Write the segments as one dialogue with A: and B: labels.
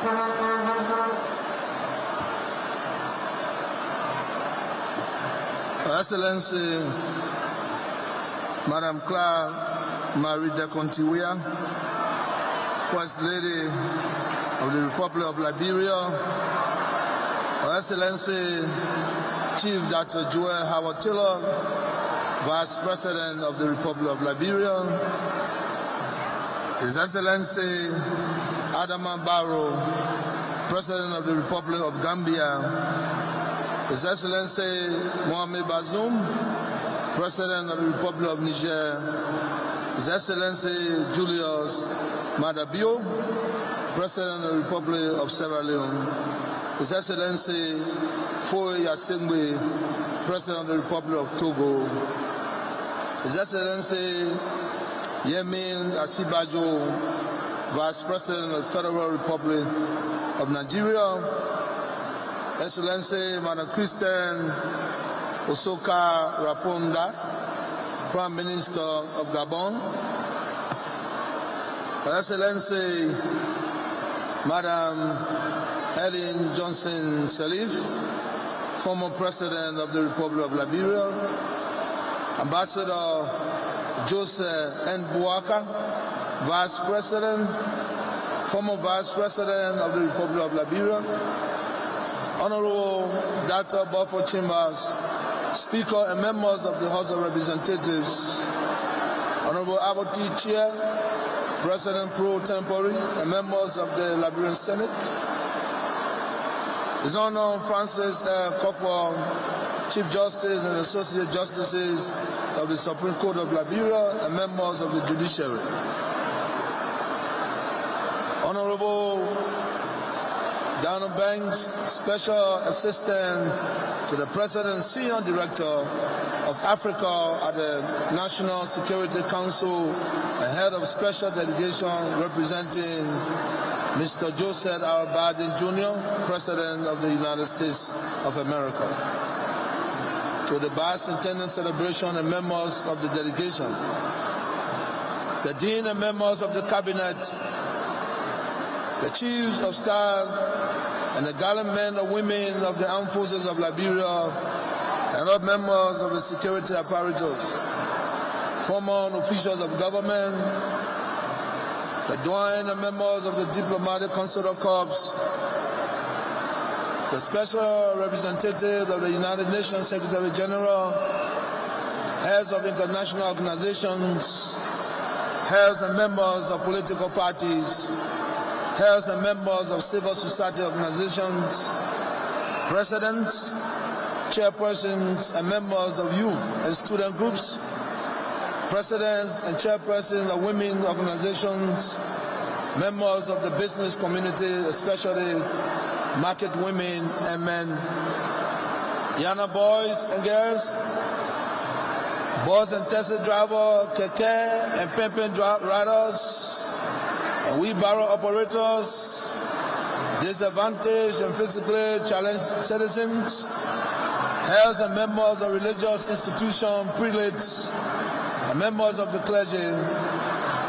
A: Her Excellency, Madam Claire Marie de Contiwea, First Lady of the Republic of Liberia, Her Excellency Chief Dr. Joel Howard Taylor, Vice President of the Republic of Liberia, His Excellency Adama Barrow, President of the Republic of Gambia, His Excellency Mohamed Bazoum, President of the Republic of Niger, His Excellency Julius Maada Bio, President of the Republic of Sierra Leone, His Excellency Foye Yasengbe, President of the Republic of Togo, His Excellency Yemin Asibajo, Vice President of the Federal Republic of Nigeria, Excellency Madam Christian Osoka Raponda, Prime Minister of Gabon, Her Excellency Madam Ellen Johnson Sirleaf, former President of the Republic of Liberia, Ambassador Joseph N. Bouaka, Vice President, former Vice President of the Republic of Liberia, Honorable Dr. Buffer Chambers, Speaker and members of the House of Representatives, Honorable Abati Chair, President pro tempore, and members of the Liberian Senate, His Honor Francis Kokwa, Chief Justice and Associate Justices of the Supreme Court of Liberia, and members of the Judiciary, Honorable Dana Banks, Special Assistant to the President and Senior Director of Africa at the National Security Council and Head of Special Delegation representing Mr. Joseph R. Biden Jr., President of the United States of America. To the bicentennial celebration and members of the delegation, the Dean and members of the Cabinet, the Chiefs of Staff, and the gallant men and women of the armed forces of Liberia, and all members of the security apparatus, former officials of government, the doyen and members of the diplomatic consular corps, the special representative of the United Nations Secretary General, heads of international organizations, heads and members of political parties, heads and members of civil society organizations, presidents, chairpersons and members of youth and student groups, presidents and chairpersons of women organizations, members of the business community, especially market women and men, Yana boys and girls, bus and taxi driver, keke and pimpin riders, and wheelbarrow operators, disadvantaged and physically challenged citizens, heads and members of religious institutions, prelates, and members of the clergy,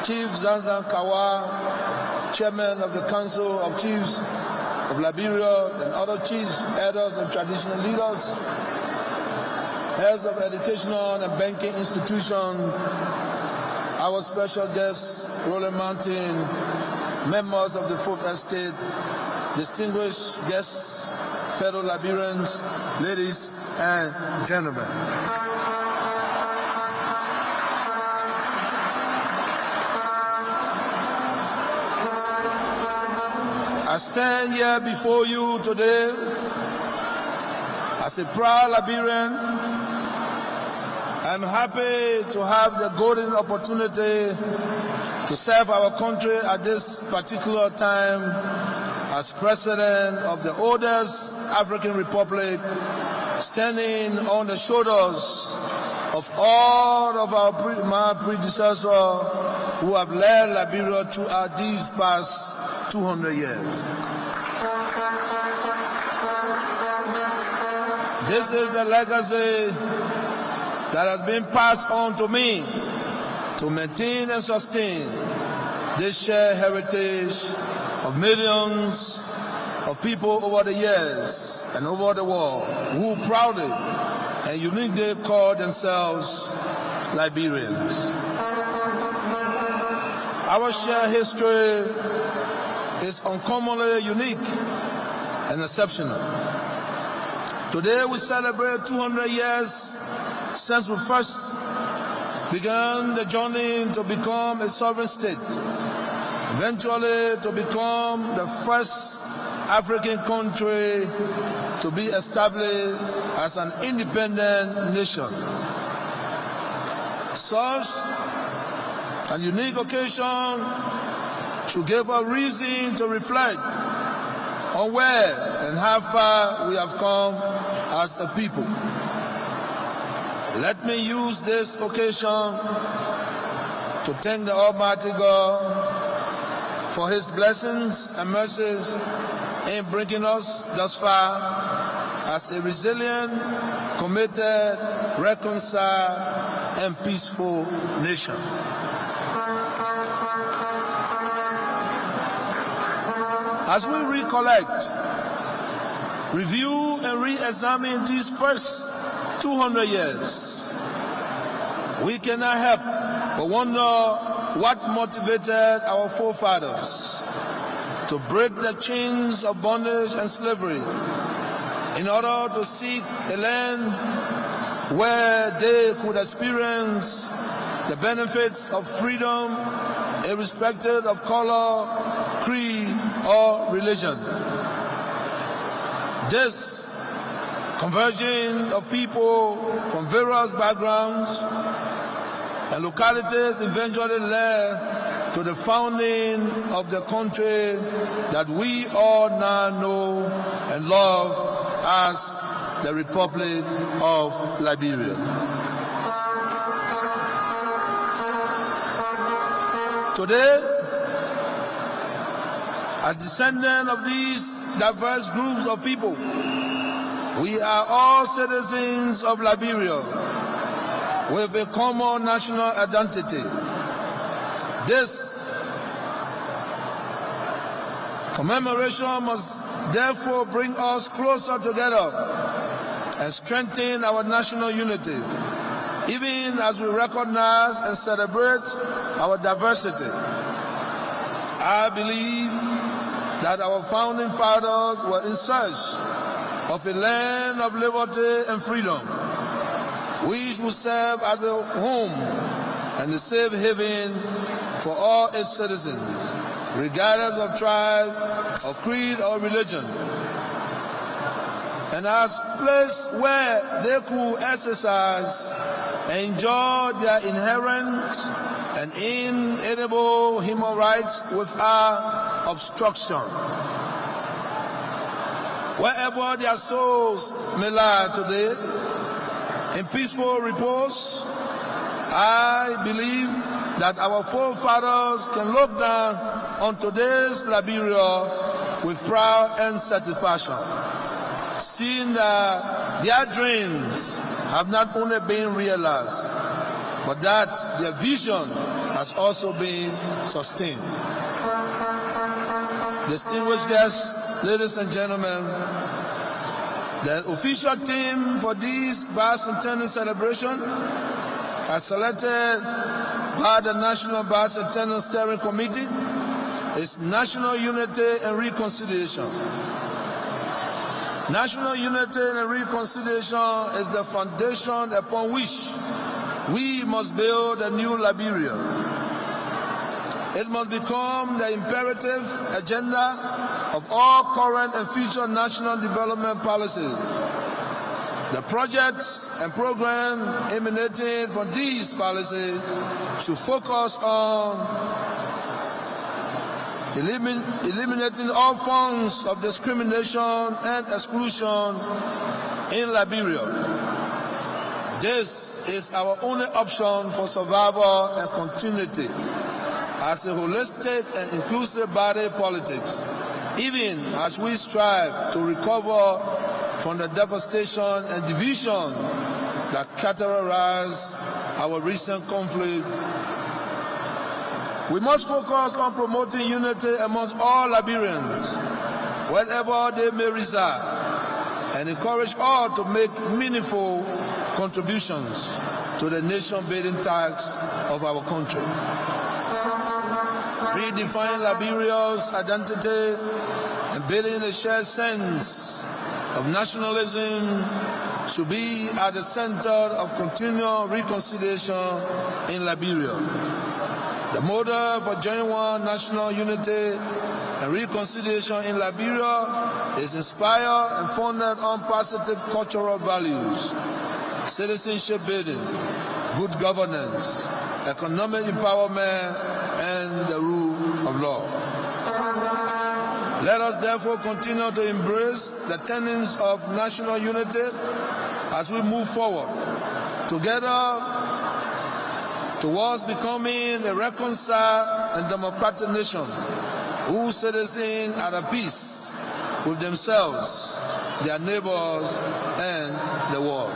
A: Chief Zanzan Kawa, Chairman of the Council of Chiefs of Liberia, and other chiefs, elders, and traditional leaders, heads of educational and banking institutions, our special guest, Roland Mountain, members of the Fourth Estate, distinguished guests, fellow Liberians, ladies and gentlemen. I stand here before you today as a proud Liberian. I'm happy to have the golden opportunity to serve our country at this particular time as President of the oldest African Republic, standing on the shoulders of all of my predecessors who have led Liberia throughout these past 200 years. This is the legacy that has been passed on to me to maintain and sustain this shared heritage of millions of people over the years and over the world who proudly and uniquely call themselves Liberians. Our shared history is uncommonly unique and exceptional. Today we celebrate 200 years since we first began the journey to become a sovereign state, eventually to become the first African country to be established as an independent nation. Such a unique occasion should give us reason to reflect on where and how far we have come as a people. Let me use this occasion to thank the Almighty God for His blessings and mercies in bringing us thus far as a resilient, committed, reconciled, and peaceful nation. As we recollect, review, and re-examine these first 200 years, we cannot help but wonder what motivated our forefathers to break the chains of bondage and slavery in order to seek a land where they could experience the benefits of freedom, irrespective of color, creed, or religion. This converging of people from various backgrounds and localities eventually led to the founding of the country that we all now know and love as the Republic of Liberia. Today, as descendants of these diverse groups of people, we are all citizens of Liberia with a common national identity. This commemoration must therefore bring us closer together and strengthen our national unity, even as we recognize and celebrate our diversity. I believe that our founding fathers were in search of a land of liberty and freedom, which will serve as a home and a safe haven for all its citizens, regardless of tribe, or creed, or religion, and as a place where they could exercise and enjoy their inherent and inalienable human rights without obstruction. Wherever their souls may lie today, in peaceful repose, I believe that our forefathers can look down on today's Liberia with pride and satisfaction, seeing that their dreams have not only been realized, but that their vision has also been sustained. Distinguished guests, ladies and gentlemen, the official theme for this bicentennial celebration, as selected by the National Bicentennial Steering Committee, is National Unity and Reconciliation. National unity and reconciliation is the foundation upon which we must build a new Liberia. It must become the imperative agenda of all current and future national development policies. The projects and programs emanating from these policies should focus on eliminating all forms of discrimination and exclusion in Liberia. This is our only option for survival and continuity as a holistic and inclusive body politic, even as we strive to recover from the devastation and division that characterized our recent conflict We must focus on promoting unity amongst all Liberians, wherever they may reside, and encourage all to make meaningful contributions to the nation-building tasks of our country. Redefining Liberia's identity and building a shared sense of nationalism should be at the center of continual reconciliation in Liberia. The model for genuine national unity and reconciliation in Liberia is inspired and founded on positive cultural values, citizenship building, good governance, economic empowerment, and the rule of law. Let us therefore continue to embrace the tenets of national unity as we move forward together towards becoming a reconciled and democratic nation whose citizens are at peace with themselves, their neighbors, and the world.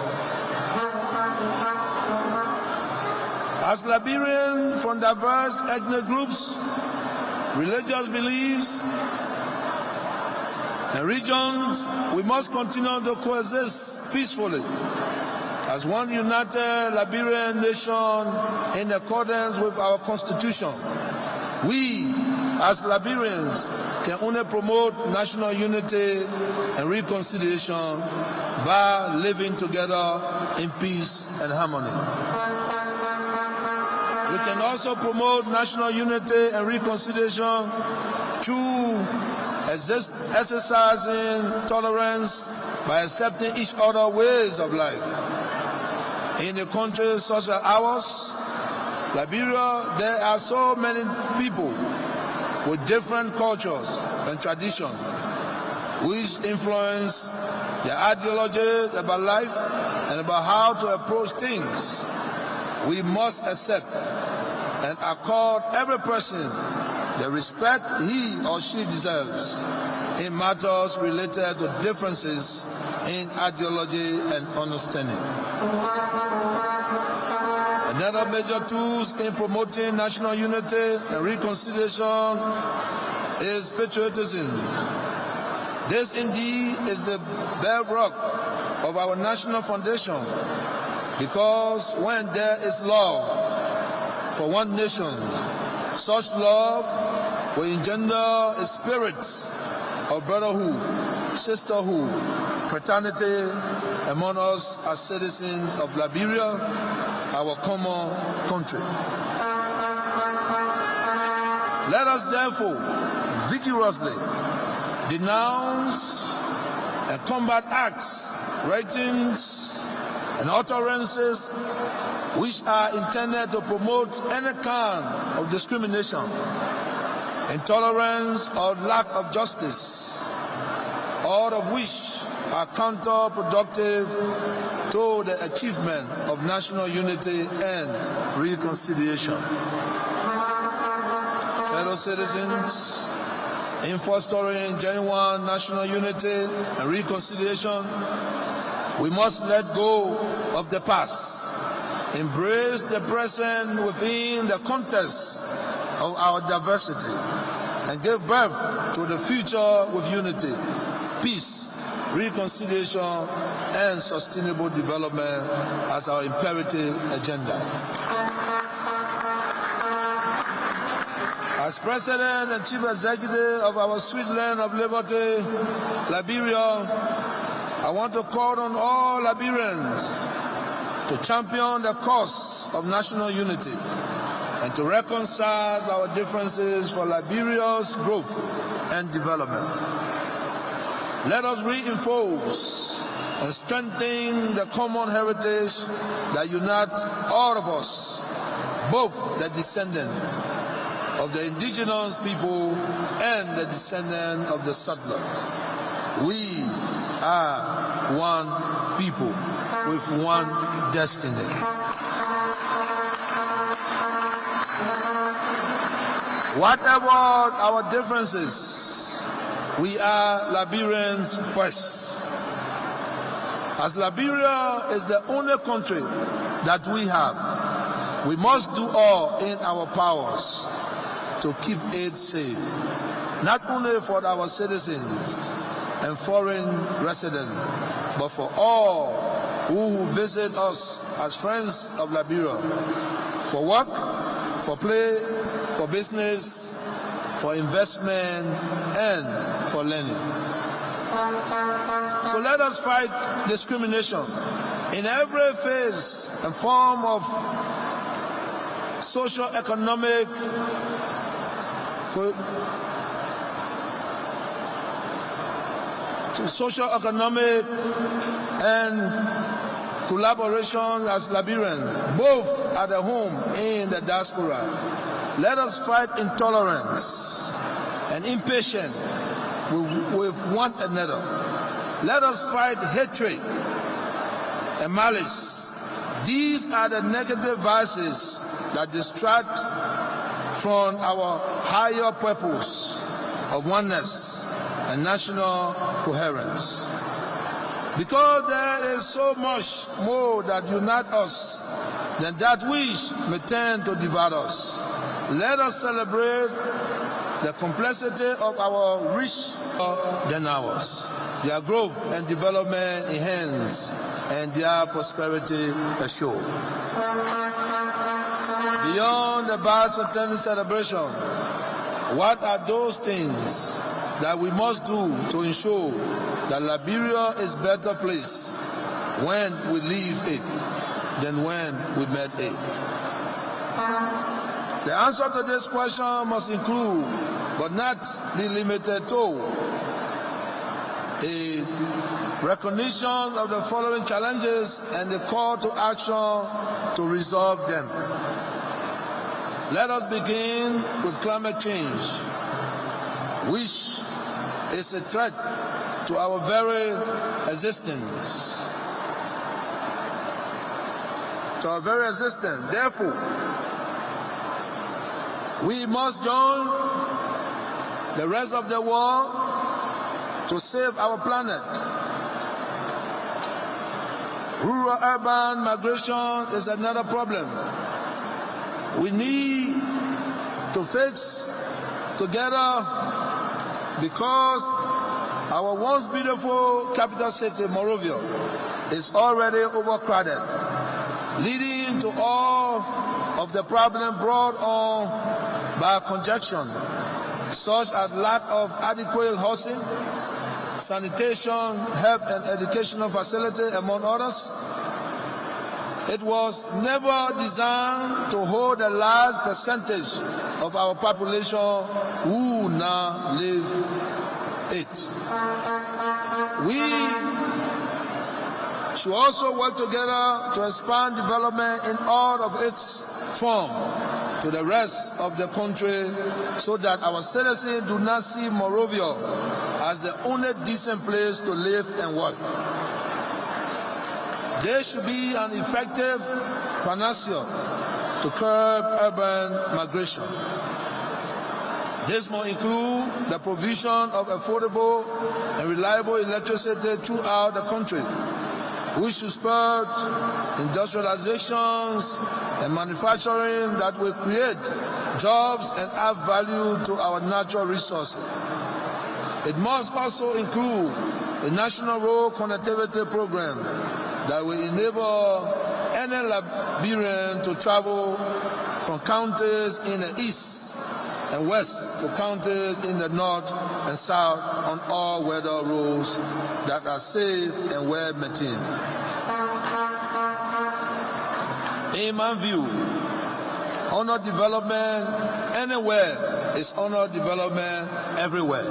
A: As Liberians from diverse ethnic groups, religious beliefs, and regions, we must continue to coexist peacefully as one united Liberian nation in accordance with our Constitution. We, as Liberians, can only promote national unity and reconciliation by living together in peace and harmony. We can also promote national unity and reconciliation through exercising tolerance by accepting each other's ways of life. In a country such as ours, Liberia, there are so many people with different cultures and traditions which influence their ideology about life and about how to approach things. We must accept and accord every person the respect he or she deserves in matters related to differences in ideology and understanding. Another major tool in promoting national unity and reconciliation is patriotism. This indeed is the bedrock of our national foundation, because when there is love for one nation, such love will engender a spirit of brotherhood, sisterhood, fraternity among us as citizens of Liberia, our common country. Let us therefore vigorously denounce and combat acts, writings, and utterances which are intended to promote any kind of discrimination, intolerance, or lack of justice, all of which are counterproductive to the achievement of national unity and reconciliation. Fellow citizens, in fostering genuine national unity and reconciliation, we must let go of the past, embrace the present within the context of our diversity, and give birth to the future with unity, peace, reconciliation, and sustainable development as our imperative agenda. As President and Chief Executive of our sweet land of liberty, Liberia, I want to call on all Liberians to champion the cause of national unity and to reconcile our differences for Liberia's growth and development. Let us reinforce and strengthen the common heritage that unites all of us, both the descendants of the indigenous people and the descendants of the settlers. We are one people with one destiny. Whatever our differences, we are Liberians first. As Liberia is the only country that we have, we must do all in our powers to keep it safe, not only for our citizens and foreign residents, but for all who visit us as friends of Liberia, for work, for play, for business, for investment, and for learning. So let us fight discrimination in every phase and form of socio-economic and collaboration as Liberians, both at the home and the diaspora. Let us fight intolerance and impatience with one another. Let us fight hatred and malice. These are the negative vices that distract from our higher purpose of oneness and national coherence. Because there is so much more that unites us than that which may tend to divide us. Let us celebrate the complexity of our rich than ours, their growth and development enhanced, and their prosperity assured. Beyond the bicentennial celebration, what are those things that we must do to ensure that Liberia is a better place when we leave it than when we met it? The answer to this question must include, but not be limited to, a recognition of the following challenges and the call to action to resolve them. Let us begin with climate change, which is a threat to our very existence. Therefore, we must join the rest of the world to save our planet. Rural-urban migration is another problem we need to fix together, because our once beautiful capital city, Monrovia, is already overcrowded, leading to all of the problems brought on by congestion, such as lack of adequate housing, sanitation, health and educational facilities, among others. It was never designed to hold a large percentage of our population who now live it. We should also work together to expand development in all of its forms to the rest of the country, so that our citizens do not see Monrovia as the only decent place to live and work. There should be an effective panacea to curb urban migration. This must include the provision of affordable and reliable electricity throughout the country, which should spur industrializations and manufacturing that will create jobs and add value to our natural resources. It must also include a national road connectivity program that will enable any Liberian to travel from counties in the east and west to counties in the north and south on all weather roads that are safe and well maintained. In my view, honor development anywhere is honor development everywhere.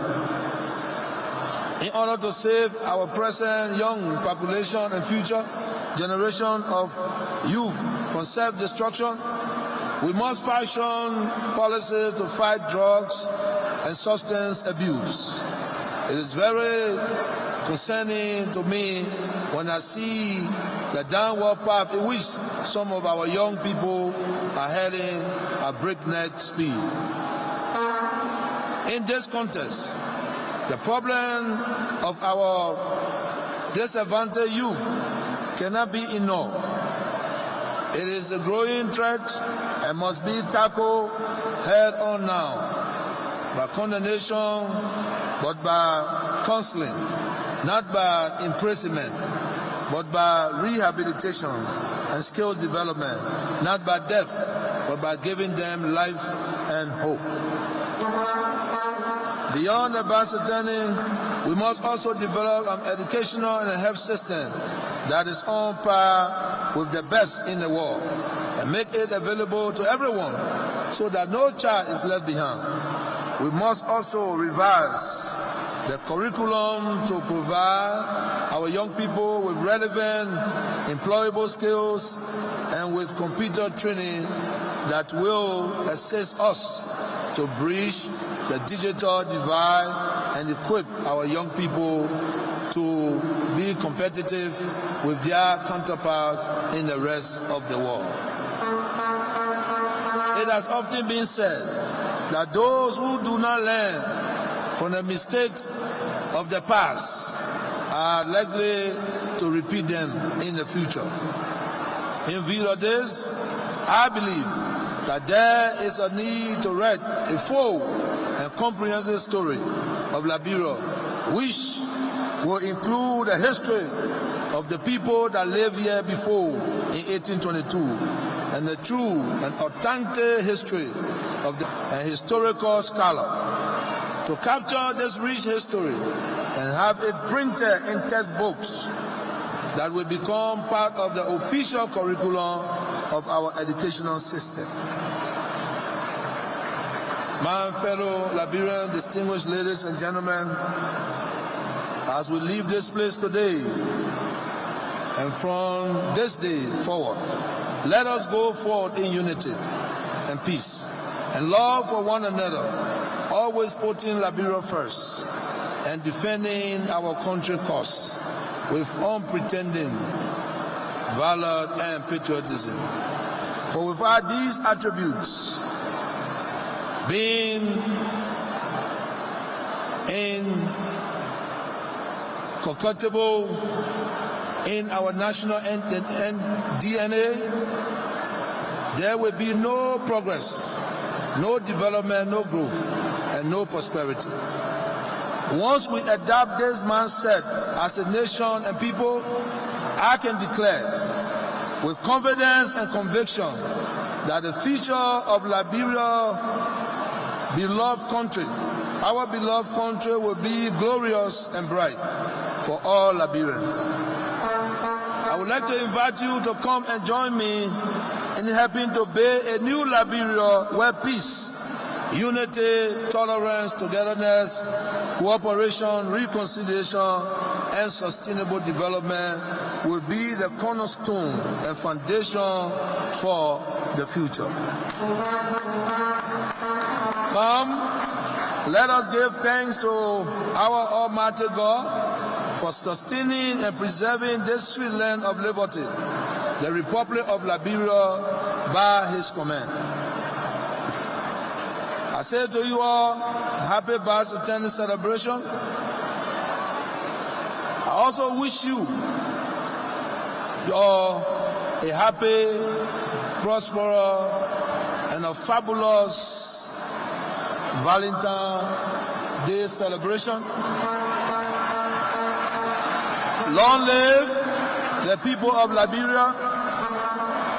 A: In order to save our present young population and future generation of youth from self-destruction, we must fashion policies to fight drugs and substance abuse. It is very concerning to me when I see the downward path in which some of our young people are heading at breakneck speed. In this context, the problem of our disadvantaged youth cannot be ignored. It is a growing threat and must be tackled head on now, by condemnation, but by counseling, not by imprisonment, but by rehabilitation and skills development, not by death, but by giving them life and hope. Beyond the bicentennial, we must also develop an educational and health system that is on par with the best in the world and make it available to everyone so that no child is left behind. We must also revise the curriculum to provide our young people with relevant, employable skills and with computer training that will assist us to bridge the digital divide and equip our young people to be competitive with their counterparts in the rest of the world. It has often been said that those who do not learn from the mistakes of the past are likely to repeat them in the future. In view of this, I believe that there is a need to write a full and comprehensive story of Liberia, which will include the history of the people that lived here before in 1822 and the true and authentic history of a historical scholar. To capture this rich history and have it printed in textbooks that will become part of the official curriculum of our educational system. My fellow Liberian distinguished ladies and gentlemen, as we leave this place today and from this day forward, let us go forward in unity and peace and love for one another, always putting Liberia first and defending our country cause with unpretending valor and patriotism. For without these attributes, being incompatible in our national DNA, there will be no progress, no development, no growth, and no prosperity. Once we adopt this mindset as a nation and people, I can declare with confidence and conviction that the future of Liberia, beloved country, our beloved country, will be glorious and bright for all Liberians. I would like to invite you to come and join me in helping to build a new Liberia where peace, unity, tolerance, togetherness, cooperation, reconciliation, and sustainable development will be the cornerstone and foundation for the future. Come, let us give thanks to our Almighty God for sustaining and preserving this sweet land of liberty, the Republic of Liberia, by His command. I say to you all, happy bicentennial celebration. I also wish you a happy, prosperous, and a fabulous Valentine's Day celebration. Long live the people of Liberia.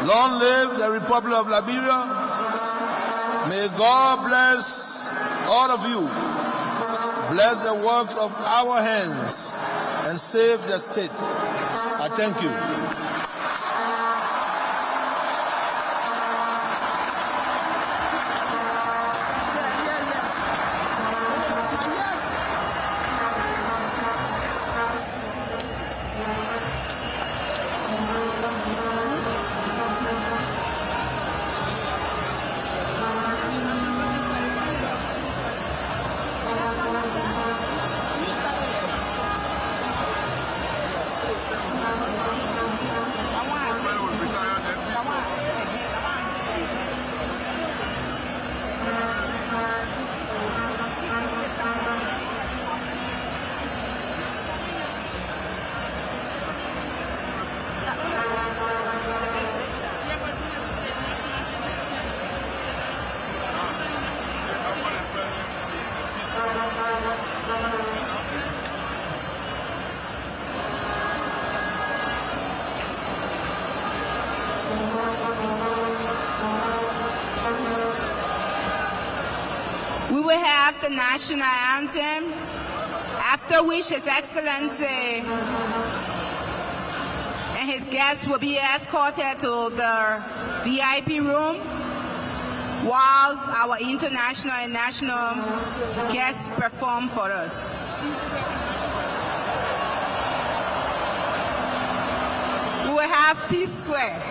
A: Long live the Republic of Liberia. May God bless all of you, bless the works of our hands, and save the state. I thank you.
B: will have the national anthem, after which His Excellency and his guests will be escorted to the VIP room, whilst our international and national guests perform for us. We will have Peace Square.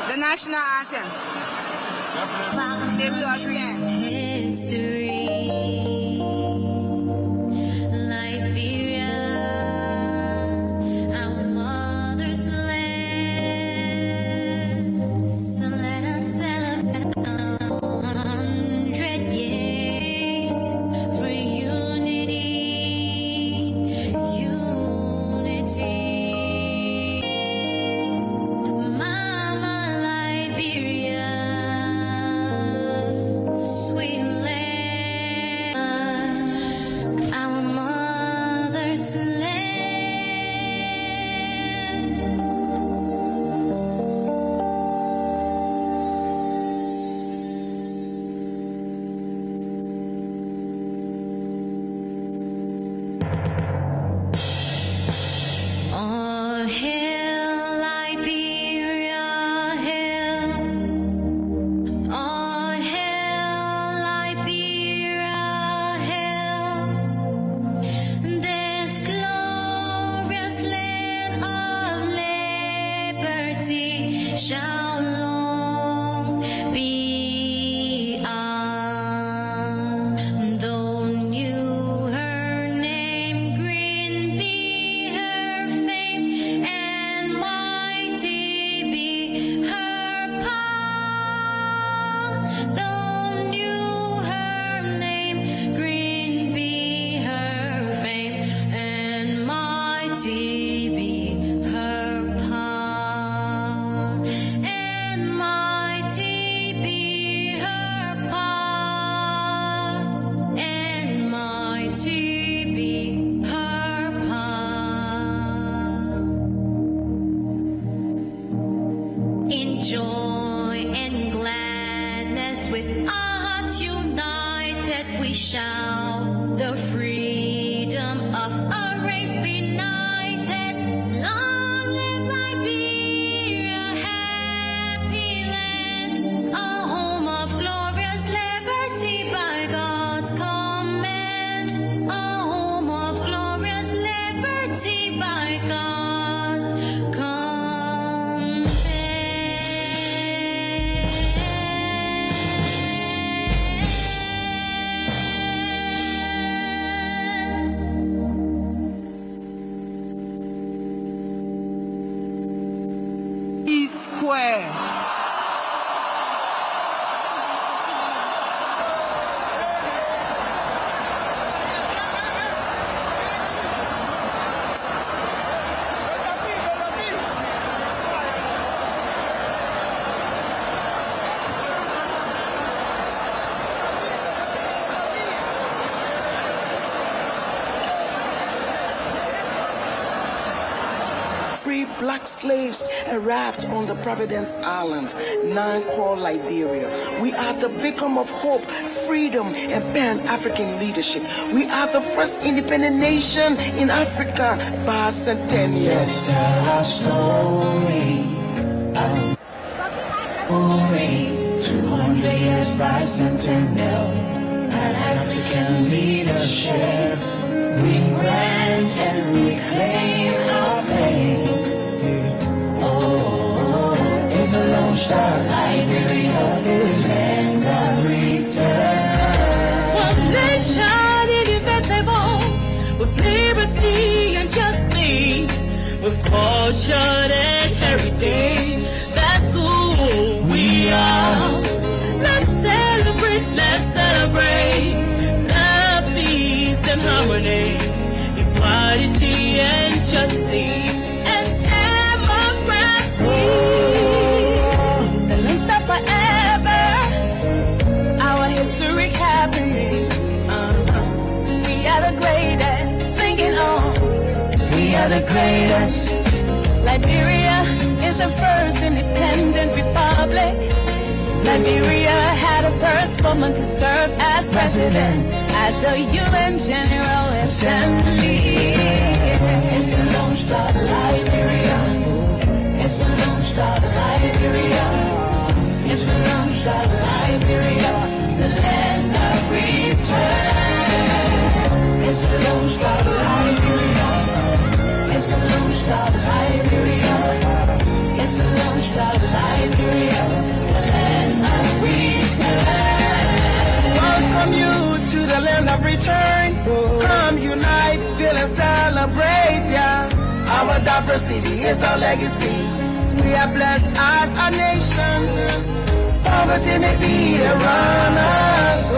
B: The national anthem. May we all stand.
C: History, Liberia, our mother's land. So let us celebrate 100 years for unity, unity. Shall long be on. Though new her name, green be her fame, and mighty be her power. Though new her name, green be her fame, and mighty be her power. In joy and gladness, with our hearts united, we shout the freedom of our race benighted. Long live Liberia, happy land, a home of glorious liberty by God's command, a home of glorious liberty by God's command.
B: Square.
D: Free black slaves arrived on the Providence Island, now called Liberia. We are the beacon of hope, freedom, and Pan-African leadership. We are the first independent nation in Africa, bicentennial.
E: Let's tell our story, our story. 200 years bicentennial, Pan-African leadership. We grant and reclaim our fame. It's a lone star, Liberia, land of return.
C: One nation indivisible, with liberty and justice, with culture and heritage. That's who we are. Let's celebrate love, peace, and harmony, equality and justice, and democracy. The land stop forever. Liberia had a first woman to serve as president at the UN General Assembly.
E: It's the Lone Star Liberia. It's the Lone Star Liberia. It's the Lone Star Liberia. The land of return. It's the Lone Star Liberia. It's the Lone Star Liberia. It's the Lone Star Liberia. The land of return.
D: Welcome you to the land of return. Come unite, still and celebrate, yeah. Our diversity is our legacy. We are blessed as a nation. Poverty may be around us,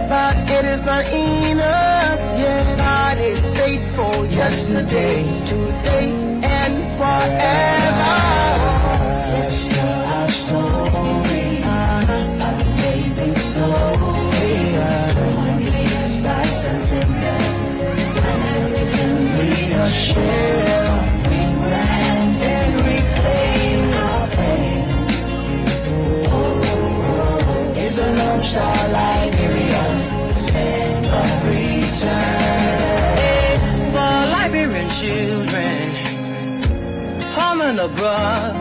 D: but it is not in us, yeah. God is faithful yesterday, today, and forever.
E: Let's tell our story, an amazing story. 200 years bicentennial, an African leadership. We grand and reclaim our fame. It's a Lone Star Liberia, land of return.
D: For Liberian children, home and abroad,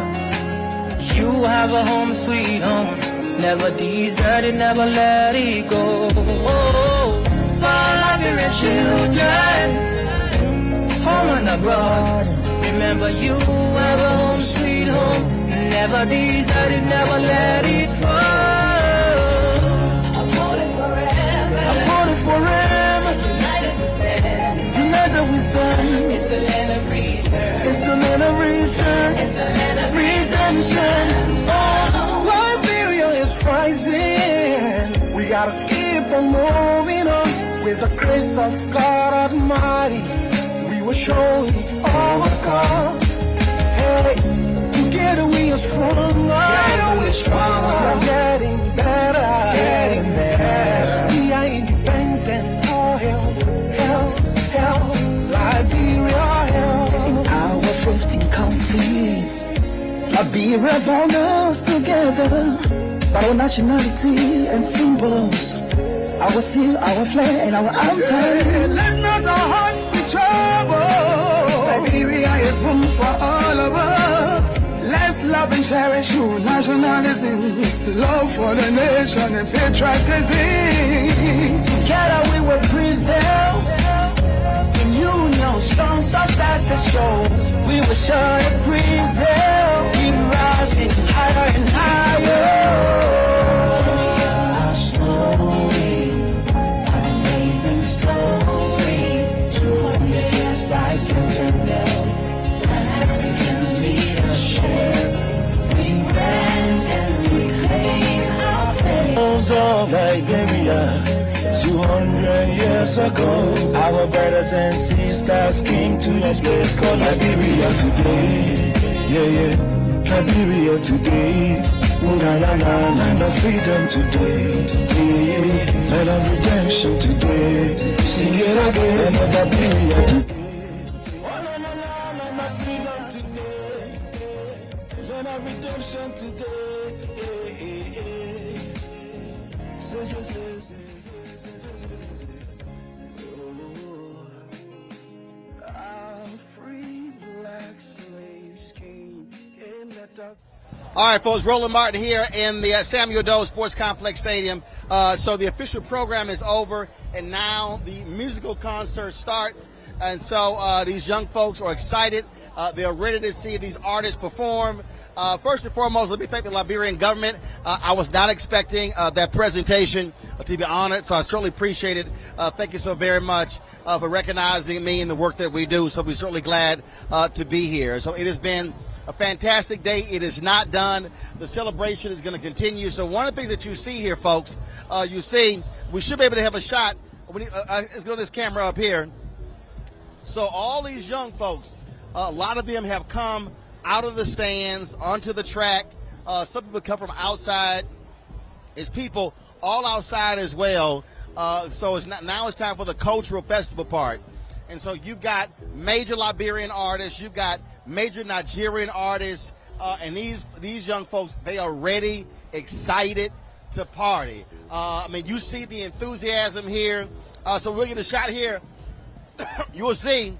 D: you have a home sweet home. Never desert it, never let it go. For Liberian children, home and abroad, remember you have a home sweet home. Never desert it, never let it go. Forever,
C: United we stand.
D: united we stand.
C: It's the land of return.
D: It's the land of return,
C: It's the land of
D: redemption. Oh, Liberia is rising. We gotta keep on moving on with the grace of God Almighty. We will surely overcome. Hey, together we are stronger. Together we are stronger. We are getting better. Getting better. We are independent. Oh, hell, hell, hell. Liberia, hell. In our 15 counties, Liberia bound us together by our nationality and symbols. Our seal, our flag, and our anthem. Let not our hearts be troubled. Liberia is home for all of us. Let's love and cherish your nationalism, love for the nation and patriotism. Together we will prevail. In union, strong success is shown. We will surely prevail. Keep rising higher and higher.
E: Our story, an amazing story. 200 years bicentennial, an African leadership. We grand and reclaim our fame.
F: Of Liberia, 200 years ago, our brothers and sisters came to this place called Liberia today. Yeah, yeah, Liberia today. Land of freedom today. Yeah, land of redemption today. Sing it again, land of Liberia today. Land of freedom today. Land of redemption today.
G: All right, folks, Roland Martin here in the Samuel Doe Sports Complex Stadium. So the official program is over, and now the musical concert starts. And so these young folks are excited. They're ready to see these artists perform. First and foremost, let me thank the Liberian government. I was not expecting that presentation to be honored, so I certainly appreciate it. Thank you so very much for recognizing me and the work that we do. So we're certainly glad to be here. So it has been a fantastic day. It is not done. The celebration is going to continue. So one of the things that you see here, folks, you see, we should be able to have a shot. Let's go to this camera up here. So all these young folks, a lot of them have come out of the stands onto the track. Some people come from outside. It's people all outside as well. So now it's time for the cultural festival part. And so you've got major Liberian artists, you've got major Nigerian artists, and these young folks, they are ready, excited to party. I mean, you see the enthusiasm here. So we'll get a shot here. You will see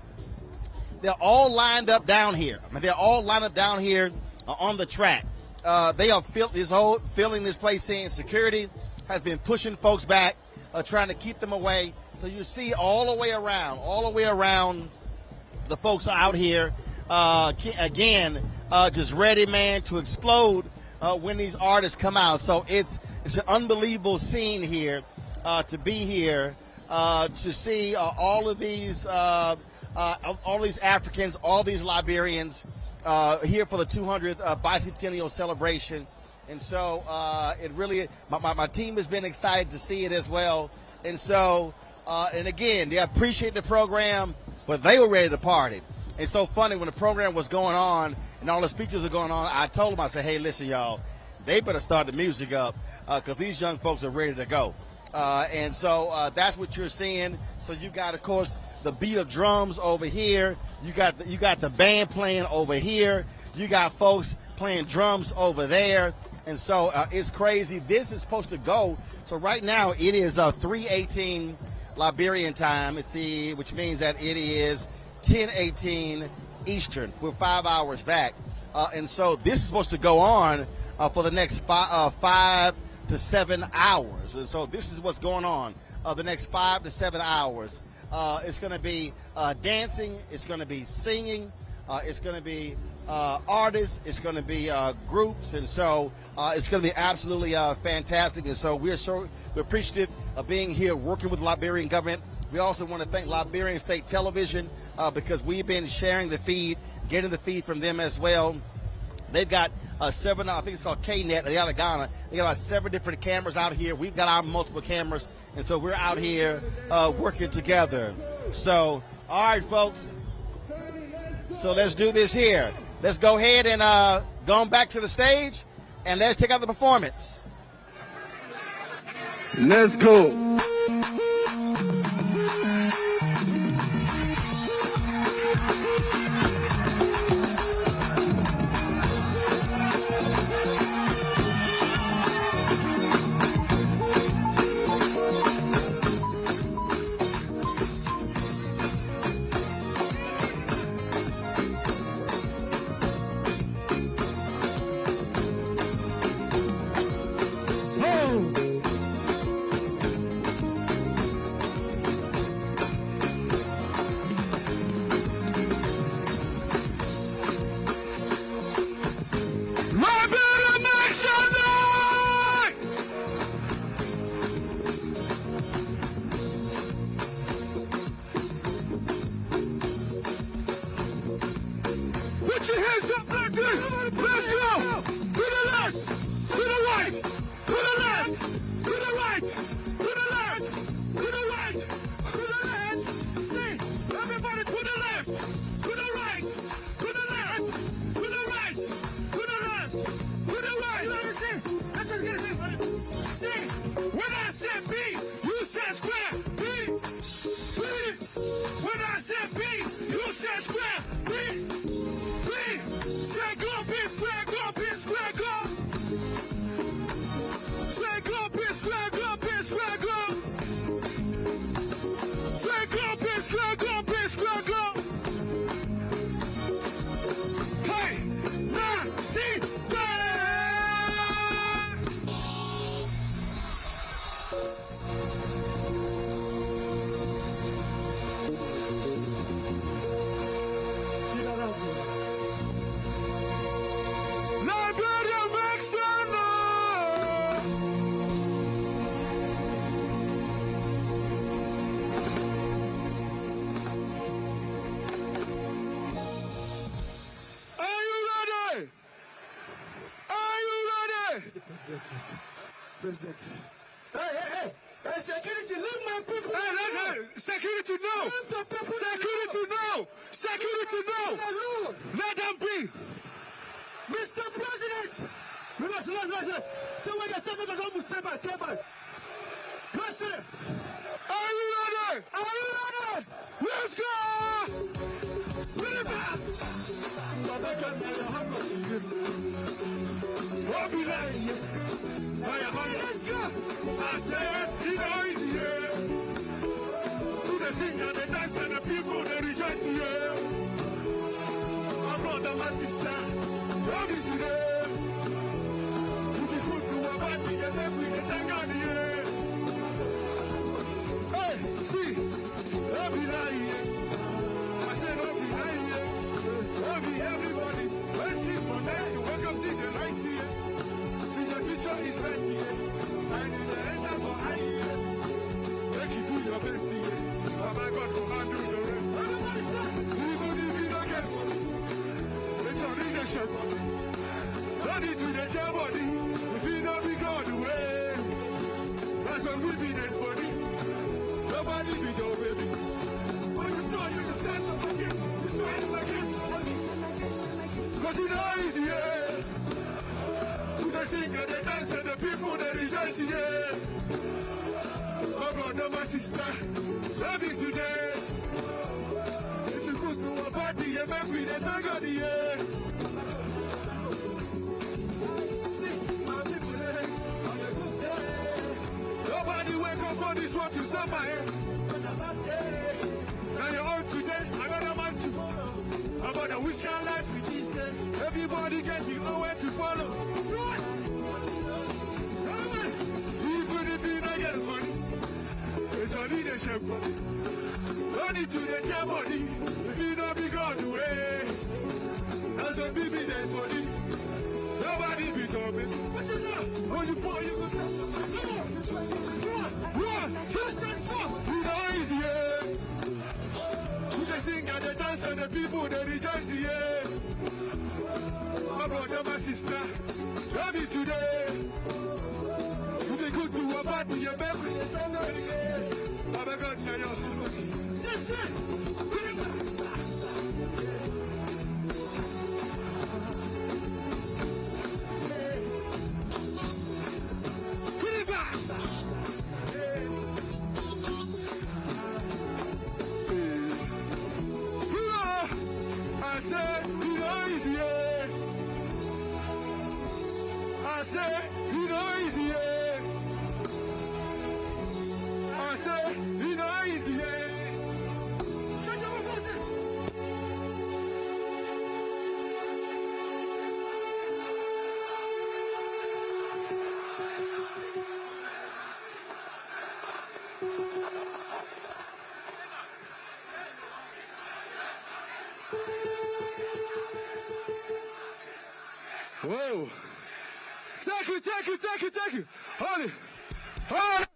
G: they're all lined up down here. I mean, they're all lined up down here on the track. They are filling this place in. Security has been pushing folks back, trying to keep them away. So you see all the way around, the folks are out here, again, just ready, man, to explode when these artists come out. So it's an unbelievable scene here, to be here, to see all of these Africans, all these Liberians here for the 200th Bicentennial celebration. And so it really, my team has been excited to see it as well. And so, and again, they appreciate the program, but they were ready to party. It's so funny, when the program was going on and all the speeches were going on, I told them, I said, hey, listen, y'all, they better start the music up because these young folks are ready to go. And so that's what you're seeing. So you got, of course, the beat of drums over here. You got the band playing over here. You got folks playing drums over there. And so it's crazy. This is supposed to go. So right now it is 3:18 Liberian time. Which means that it is 10:18 Eastern. We're 5 hours back. And so this is supposed to go on for the next 5 to 7 hours. And so this is what's going on the next 5 to 7 hours. It's going to be dancing. It's going to be singing. It's going to be artists. It's going to be groups. And so it's going to be absolutely fantastic. And so we're appreciative of being here, working with the Liberian government. We also want to thank Liberian State Television because we've been sharing the feed, getting the feed from them as well. They've got 7, I think it's called KNet, out of Ghana. They got 7 different cameras out here. We've got our multiple cameras, and so we're out here working together. So, all right, folks. So let's do this here. Let's go ahead and go on back to the stage, and let's check out the performance.
H: Let's go. Put your hands up like this. Let's go. To the left. To the right. To the left. To the right. To the left. To the right. To the left. See. Everybody to the left. To the right. To the left. To the right. To the left. To the right. Let me see. Let's just get it. See. When I said B, you said square. B. B. When I said B, you said square. B. Say go, B square, go, B square, go. Say go, B square, go, B square, go. Say go, B square, go, B square, go. Hey, Nat'l. Liberia makes some noise. Are you ready? Are you ready? President. Hey, security, leave my people. Hey, security, no. Security, no. Security, no. Let them be. Mr. President! Relax. So when the second goes, step by. Listen! Are you ready? Let's go! Bring it back! I said, it is here. To the singer, the dance, and the people, they rejoice here. My brother, my sister, love you today. If you food to a body, you make me the thank God here. Hey, see, love you here. I said, love you here. Love you, everybody. Let's sleep for night. Wake up, see the light here. See the future is right here. And in the end of our eye here. Make you do your best here. Oh my God, go and do the rest. Even if you don't get money, it's your leadership. Body to the chair body. If you don't be God away. That's a we be dead body. Nobody be no baby. When you saw you can stand up again. You stand up again. Cause you know it's here. To the singer, the dancer, the people, they rejoice here. My brother, my sister, love you today. If you go to a party, you make me the thank God here. See, my people, on a good day. Nobody wake up for this one to suffer. Now you're on today, another man tomorrow. About the which kind of life it is. Everybody getting nowhere to follow. Even if you don't get money, it's your leadership. Money to the chair body. If you don't be God away, that's a baby dead body. Nobody be coming. What you know? When you fall, you go stop. One, two, three, four. You know it's here. The singer, the dancer, the people, they rejoice here. My brother, my sister, love you today. You be good to a party, you make me the same again. Oh my God, now you're put it back. I said, you know it's here. I said, you know it's here. I said, you know it's here. Whoa. Thank you. Hold it.